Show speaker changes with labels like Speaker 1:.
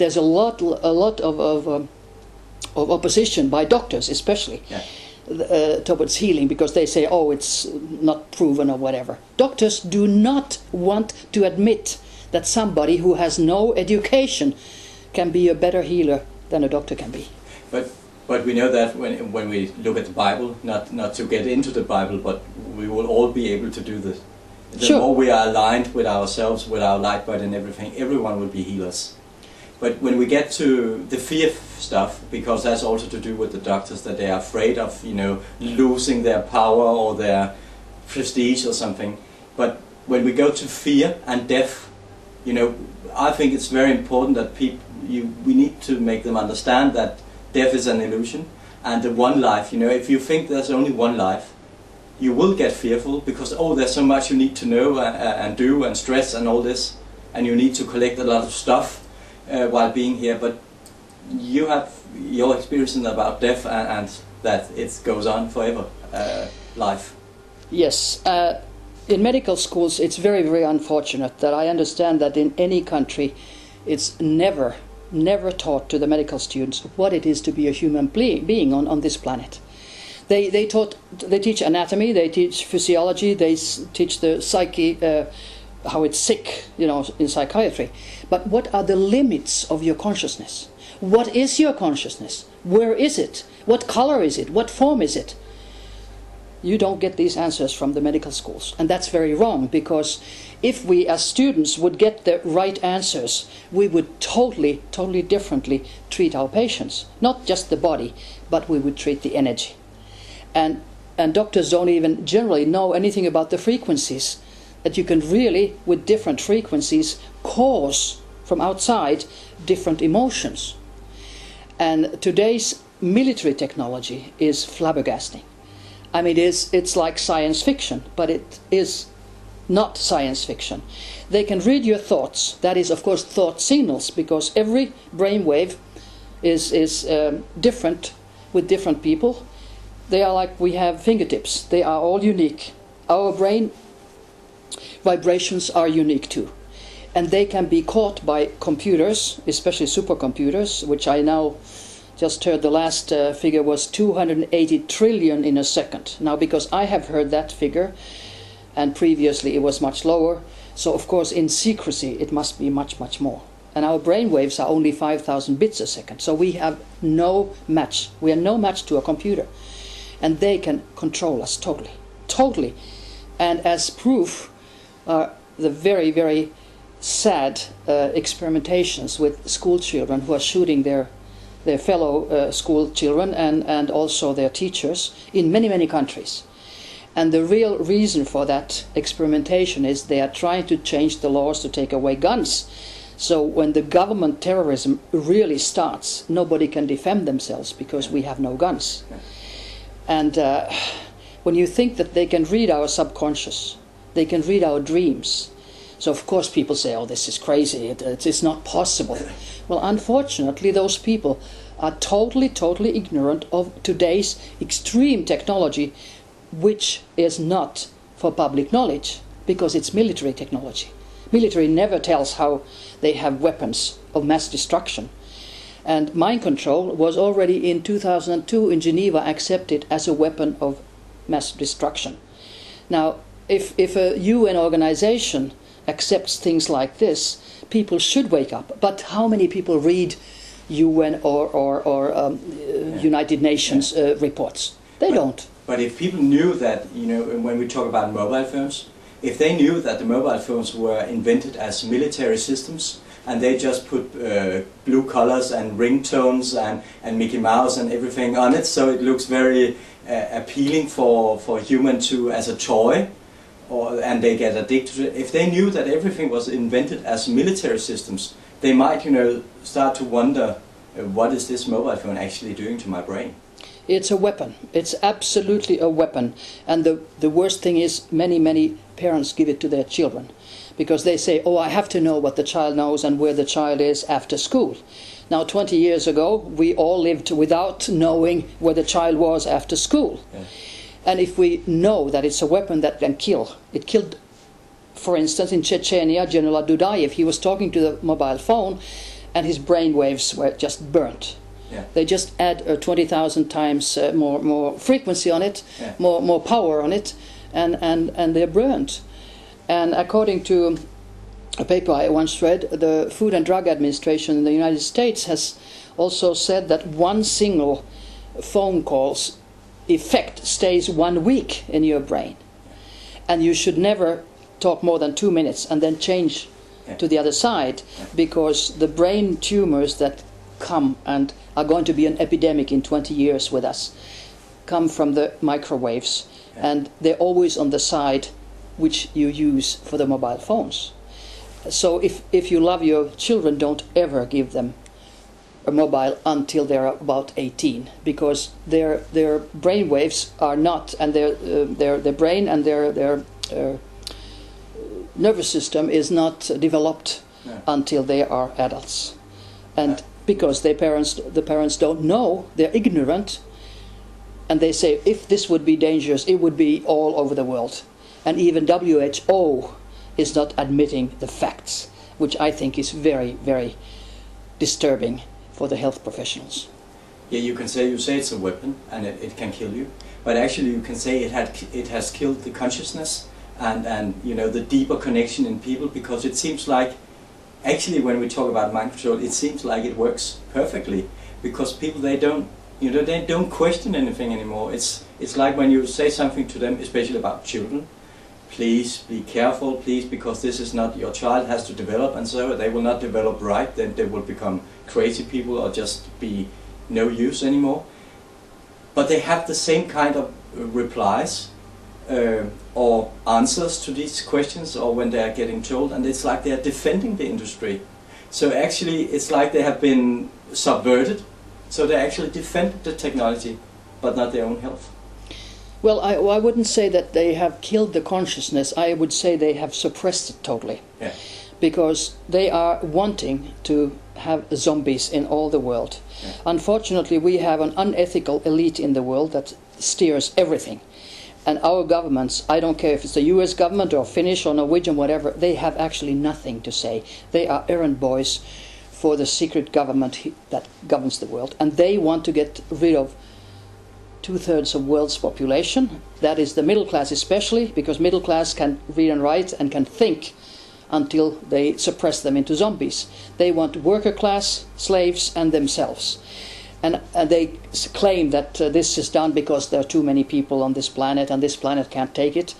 Speaker 1: there's a lot of opposition by doctors, especially.
Speaker 2: Yeah.
Speaker 1: Towards healing, because they say, oh, it's not proven or whatever. Doctors do not want to admit that somebody who has no education can be a better healer than a doctor can be.
Speaker 2: But we know that when we look at the Bible, not to get into the Bible, but we will all be able to do this. The
Speaker 1: Sure.
Speaker 2: more we are aligned with ourselves, with our light body and everything, everyone will be healers. But when we get to the fear stuff, because that's also to do with the doctors, that they are afraid of, losing their power or their prestige or something. But when we go to fear and death, I think it's very important that we need to make them understand that death is an illusion, and the one life, if you think there's only one life, you will get fearful because, there's so much you need to know and do and stress and all this, and you need to collect a lot of stuff while being here. But you have your experience about death and that it goes on forever, life.
Speaker 1: Yes. In medical schools, it's very, very unfortunate that I understand that in any country, it's never taught to the medical students what it is to be a human being on this planet. They teach anatomy, they teach physiology, they teach the psyche, how it's sick, in psychiatry. But what are the limits of your consciousness? What is your consciousness? Where is it? What color is it? What form is it? You don't get these answers from the medical schools. And that's very wrong, because if we as students would get the right answers, we would totally differently treat our patients. Not just the body, but we would treat the energy. And doctors don't even generally know anything about the frequencies, that you can really, with different frequencies, cause from outside different emotions. And today's military technology is flabbergasting. I mean, it's like science fiction, but it is not science fiction. They can read your thoughts. That is, of course, thought signals, because every brainwave is different with different people. They are like we have fingertips. They are all unique. Our brain vibrations are unique too. And they can be caught by computers, especially supercomputers, which I now just heard the last figure was 280 trillion in a second. Now, because I have heard that figure, and previously it was much lower, so of course in secrecy it must be much, much more. And our brain waves are only 5,000 bits a second, so we have no match. We are no match to a computer. And they can control us totally. And as proof are the very, very sad experimentations with school children who are shooting their fellow school children and also their teachers in many, many countries. And the real reason for that experimentation is they are trying to change the laws to take away guns. So when the government terrorism really starts, nobody can defend themselves because we have no guns. And when you think that they can read our subconscious, they can read our dreams. So of course people say, oh, this is crazy, it's not possible. Well, unfortunately, those people are totally ignorant of today's extreme technology, which is not for public knowledge, because it's military technology. Military never tells how they have weapons of mass destruction. And mind control was already in 2002 in Geneva accepted as a weapon of mass destruction. Now, if a UN organization accepts things like this, people should wake up. But how many people read UN or United Nations reports? They don't.
Speaker 2: But if people knew that, when we talk about mobile phones, if they knew that the mobile phones were invented as military systems, and they just put blue colors and ringtones and Mickey Mouse and everything on it, so it looks very appealing for human to as a toy, and they get addicted to it. If they knew that everything was invented as military systems, they might, start to wonder, what is this mobile phone actually doing to my brain?
Speaker 1: It's a weapon. It's absolutely a weapon. And the worst thing is many parents give it to their children, because they say, oh, I have to know what the child knows and where the child is after school. Now, 20 years ago, we all lived without knowing where the child was after school. Yeah. And if we know that it's a weapon that can kill, it killed, for instance, in Chechnya, General Dudayev. He was talking to the mobile phone, and his brain waves were just burnt.
Speaker 2: Yeah.
Speaker 1: They just add 20,000 times more frequency on it,
Speaker 2: Yeah.
Speaker 1: more power on it, and they're burnt. And according to a paper I once read, the Food and Drug Administration in the United States has also said that one single phone call's effect stays 1 week in your brain. And you should never talk more than 2 minutes and then change to the other side, because the brain tumors that come and are going to be an epidemic in 20 years with us come from the microwaves, and they're always on the side which you use for the mobile phones. So if you love your children, don't ever give them a mobile until they're about 18, because their brain waves are not, and their brain and their nervous system is not developed until they are adults. And because the parents don't know, they're ignorant, and they say, if this would be dangerous, it would be all over the world. And even WHO is not admitting the facts, which I think is very, very disturbing for the health professionals.
Speaker 2: Yeah, you say it's a weapon and it can kill you, but actually you can say it has killed the consciousness and you know, the deeper connection in people, because it seems like, actually when we talk about mind control, it seems like it works perfectly, because people, they don't question anything anymore. It's like when you say something to them, especially about children, please be careful, please, because this is not, your child has to develop, and so they will not develop right, then they will become crazy people or just be no use anymore. But they have the same kind of replies or answers to these questions, or when they are getting told, and it's like they are defending the industry. So actually it's like they have been subverted, so they actually defend the technology, but not their own health.
Speaker 1: Well, I wouldn't say that they have killed the consciousness. I would say they have suppressed it totally.
Speaker 2: Yeah.
Speaker 1: Because they are wanting to have zombies in all the world.
Speaker 2: Yeah.
Speaker 1: Unfortunately, we have an unethical elite in the world that steers everything. And our governments, I don't care if it's the US government or Finnish or Norwegian, whatever, they have actually nothing to say. They are errand boys for the secret government that governs the world. And they want to get rid of 2/3 of world's population. That is the middle class especially, because middle class can read and write and can think until they suppress them into zombies. They want worker class, slaves, and themselves. And they claim that this is done because there are too many people on this planet and this planet can't take it.